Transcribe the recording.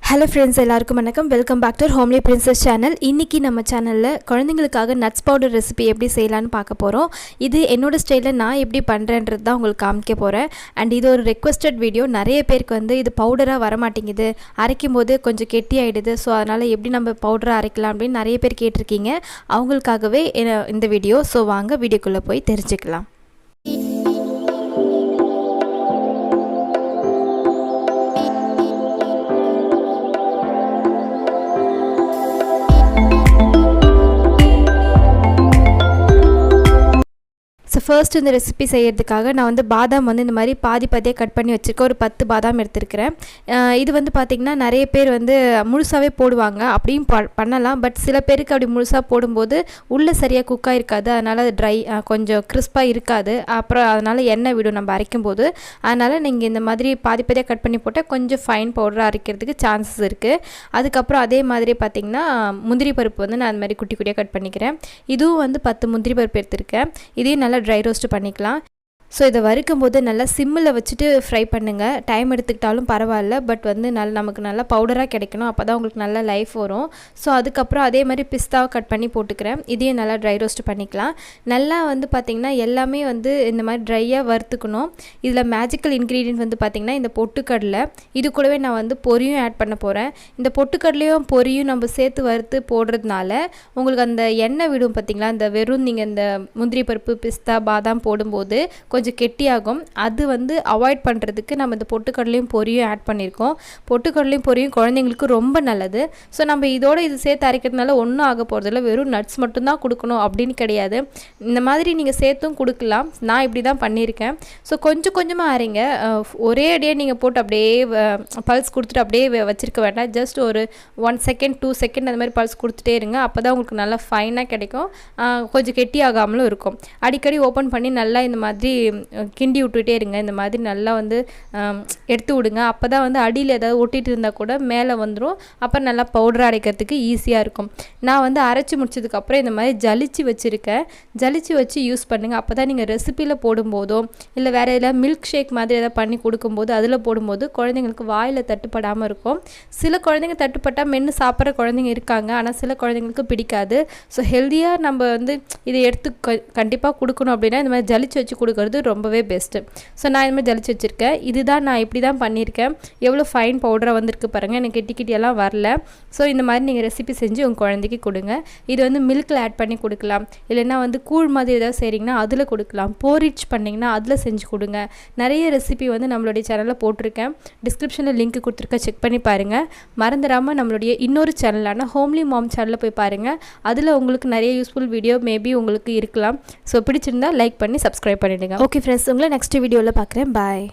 Hello friends, எல்லாருக்கும் வணக்கம். Welcome back to Homely Princess channel. இன்றைக்கி நம்ம சேனலில் குழந்தைங்களுக்காக நட்ஸ் பவுடர் ரெசிபி எப்படி செய்யலான்னு பார்க்க போகிறோம். இது என்னோடய ஸ்டைலில் நான் எப்படி பண்ணுறேன்றது தான் உங்களுக்கு காமிக்க போகிறேன். அண்ட் இது ஒரு ரெக்வஸ்டட் வீடியோ. நிறைய பேருக்கு இது பவுடராக வரமாட்டேங்குது, அரைக்கும் போது கொஞ்சம் கெட்டி ஆகிடுது. ஸோ அதனால் எப்படி நம்ம பவுடராக அரைக்கலாம் அப்படின்னு நிறைய பேர் கேட்டிருக்கீங்க. அவங்களுக்காகவே இந்த வீடியோ. ஸோ வாங்க வீடியோக்குள்ளே போய் தெரிஞ்சுக்கலாம். ஸோ ஃபர்ஸ்ட் இந்த ரெசிபி செய்கிறதுக்காக நான் பாதாம் இந்த மாதிரி பாதி பாதியாக கட் பண்ணி வச்சுருக்கேன். ஒரு 10 பாதாம் எடுத்துருக்கிறேன். இது பார்த்திங்கன்னா நிறைய பேர் முழுசாகவே போடுவாங்க, அப்படியும் பண்ணலாம். பட் சில பேருக்கு அப்படி முழுசாக போடும்போது உள்ளே சரியாக குக்காக இருக்காது. அதனால் அது ட்ரை கொஞ்சம் கிறிஸ்பாக இருக்காது. அப்புறம் அதனால் எண்ணெய் விடும் நம்ம அரைக்கும் போது. அதனால் நீங்கள் இந்த மாதிரி பாதி பாதியாக கட் பண்ணி போட்டால் கொஞ்சம் ஃபைன் பவுடராக அரைக்கிறதுக்கு சான்சஸ் இருக்குது. அதுக்கப்புறம் அதே மாதிரி பார்த்திங்கன்னா முந்திரி பருப்பு நான் அந்த மாதிரி குட்டி குட்டியாக கட் பண்ணிக்கிறேன். இதுவும் 10 முந்திரி பருப்பு எடுத்துருக்கேன். இதையும் நல்லா ட்ரை ரோஸ்ட் பண்ணிக்கலாம். ஸோ இதை வறுக்கும் போது நல்லா சிம்மில் வச்சுட்டு ஃப்ரை பண்ணுங்கள். டைம் எடுத்துக்கிட்டாலும் பரவாயில்ல. பட் நமக்கு நல்லா பவுடராக கிடைக்கணும். அப்போ தான் உங்களுக்கு நல்லா லைஃப் வரும். ஸோ அதுக்கப்புறம் அதே மாதிரி பிஸ்தாவை கட் பண்ணி போட்டுக்கிறேன். இதையும் நல்லா ட்ரை ரோஸ்ட் பண்ணிக்கலாம். நல்லா பார்த்திங்கன்னா எல்லாமே இந்த மாதிரி ட்ரையாக வறுத்துக்கணும். இதில் மேஜிக்கல் இன்க்ரீடியன்ட் பார்த்திங்கன்னா இந்த பொட்டுக்கடலை. இது கூடவே நான் பொரியும் ஆட் பண்ண போகிறேன். இந்த பொட்டுக்கடலையும் பொரியும் நம்ம சேர்த்து வறுத்து போடுறதுனால உங்களுக்கு அந்த எண்ணெய் விடும் பார்த்திங்களா. இந்த வெறும் நீங்கள் இந்த முந்திரி பருப்பு, பிஸ்தா, பாதாம் போடும்போது கொஞ்சம் கெட்டியாகும். அது அவாய்ட் பண்ணுறதுக்கு நம்ம இந்த பொட்டுக்கடலையும் பொரியும் ஆட் பண்ணியிருக்கோம். பொட்டுக்கடலையும் பொரியும் குழந்தைங்களுக்கு ரொம்ப நல்லது. ஸோ நம்ம இது சேர்த்து அரைக்கிறதுனால ஒன்றும் ஆக போகிறதில்ல. வெறும் நட்ஸ் மட்டும்தான் கொடுக்கணும் அப்படின்னு கிடையாது. இந்த மாதிரி நீங்கள் சேர்த்தும் கொடுக்கலாம். நான் இப்படி தான் பண்ணியிருக்கேன். ஸோ கொஞ்சம் கொஞ்சமாக அரைங்க. ஒரே அடியே நீங்கள் போட்டு அப்படியே பல்ஸ் கொடுத்துட்டு அப்படியே வச்சுருக்க வேண்டாம். ஜஸ்ட் ஒரு 1 செகண்ட் 2 செகண்ட் அந்த மாதிரி பல்ஸ் கொடுத்துட்டே இருங்க. அப்போ தான் உங்களுக்கு நல்லா ஃபைனாக கிடைக்கும். கொஞ்சம் கெட்டி ஆகாமலும் இருக்கும். அடிக்கடி ஓப்பன் பண்ணி நல்லா இந்த மாதிரி கிண்டி விட்டுட்டே இருங்க. இந்த மாதிரி நல்லா எடுத்து விடுங்க. அப்போ தான் அடியில் ஏதாவது ஒட்டிகிட்டு இருந்தால் கூட மேலே வந்துடும். அப்புறம் நல்லா பவுடர் அரைக்கிறதுக்கு ஈஸியாக இருக்கும். நான் அரைச்சி முடிச்சதுக்கப்புறம் இந்த மாதிரி ஜலிச்சு வச்சுருக்கேன். ஜலிச்சு வச்சு யூஸ் பண்ணுங்கள். அப்போ தான் நீங்கள் ரெசிப்பியில் போடும்போதோ இல்லை வேறு எதாவது மில்க் ஷேக் மாதிரி எதாவது பண்ணி கொடுக்கும்போது அதில் போடும்போது குழந்தைங்களுக்கு வாயில் தட்டுப்படாமல் இருக்கும். சில குழந்தைங்க தட்டுப்பட்டால் மென்று சாப்பிட்ற குழந்தைங்க இருக்காங்க. ஆனால் சில குழந்தைங்களுக்கு பிடிக்காது. ஸோ ஹெல்த்தியாக நம்ம இதை எடுத்து கண்டிப்பாக கொடுக்கணும் அப்படின்னா இந்த மாதிரி ஜலிச்சு வச்சு கொடுக்குறது ரொம்பவே பெஸ்ட்டு. ஸோ நான் இந்த மாதிரி ஜலிச்சு வச்சுருக்கேன். இதுதான் நான் இப்படி தான் பண்ணியிருக்கேன். எவ்வளோ ஃபைன் பவுடராக வந்திருக்கு பாருங்கள். எனக்கு கிட்டியெல்லாம் வரல. ஸோ இந்த மாதிரி நீங்கள் ரெசிபி செஞ்சு உங்கள் குழந்தைக்கு கொடுங்க. இது மில்கில் ஆட் பண்ணி கொடுக்கலாம். இல்லைன்னா கூழ் மாதிரி ஏதாவது செய்கிறீங்கன்னா அதில் கொடுக்கலாம். போரிச் பண்ணிங்கன்னா அதில் செஞ்சு கொடுங்க. நிறைய ரெசிபி நம்மளுடைய சேனலில் போட்டிருக்கேன். டிஸ்கிரிப்ஷனில் லிங்க் கொடுத்துருக்கேன், செக் பண்ணி பாருங்கள். மறந்துடாமல் நம்மளுடைய இன்னொரு சேனலான ஹோம்லி மாம் சேனலில் போய் பாருங்கள். அதில் உங்களுக்கு நிறைய யூஸ்ஃபுல் வீடியோ மேபி உங்களுக்கு இருக்கலாம். ஸோ பிடிச்சிருந்தா லைக் பண்ணி சப்ஸ்கிரைப் பண்ணிவிடுங்க. ஓகே ஃப்ரெண்ட்ஸ், உங்களை நெக்ஸ்ட் வீடியோவில் பார்க்குறேன். பாய்.